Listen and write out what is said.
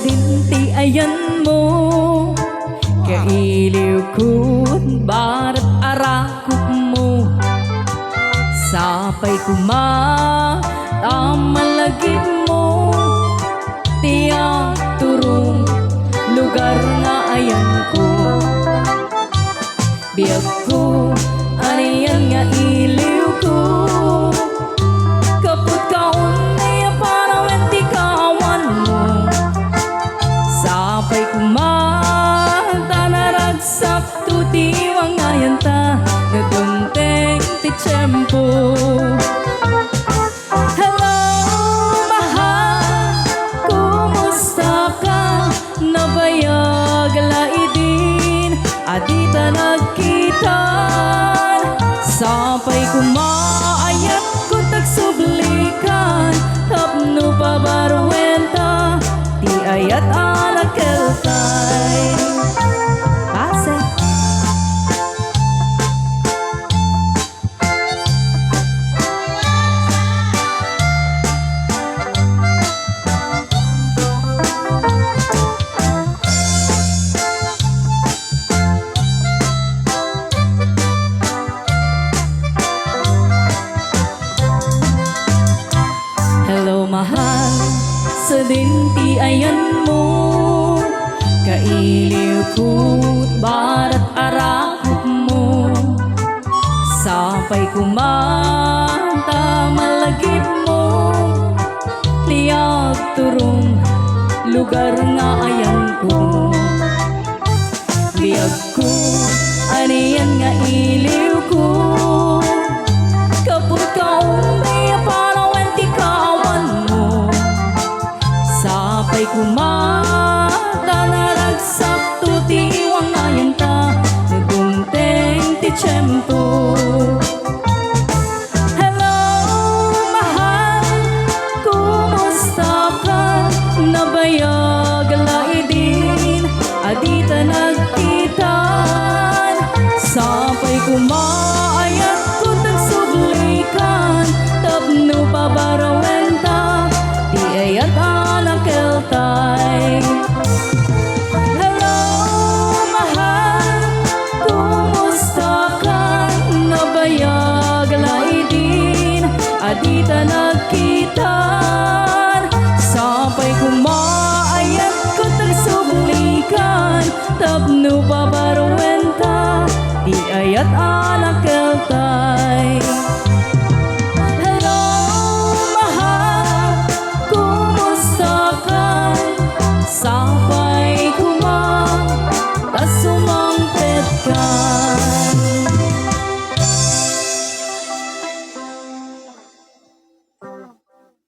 dinti ayan mo kailiw ko't barat arakot mo sapay kumamalagip mo tiyak turong lugar nga ayan ko biyag ko aniyan nga iliw ko kaput kaon niya para wenti kawan mo sapay kumanta naragsak tutiwang ngayon ta nadunteng ti tiyempo. Hello mahal, kumusta ka? Nabayag laidin adita nagkitan sapay kumaayat ko tagsublikan tapno pabarwenta ti ayat anak keltay pase. Hello mahal, sa dinti ayan mo kailiw ko't barat arakot mo sapay kumanta malagip mo tiyak turong lugar nga ayan ko biyag ko aniyan nga iliw ko kaput kaon niya para wenti kawan mo sapay kumata naragsak tutiwang ngayon ta nadunteng ti tiyempo. Hello mahal, kumusta ka? Nabayag laidin adita nagkitan sapay kumaayat ko tagsublikan tapno pabarawenta ti ayat anak keltay. Hello mahal, kumusta ka? Nabayag laidin adita nagkitan sapay kumaayat ko tagsublikan tapno pa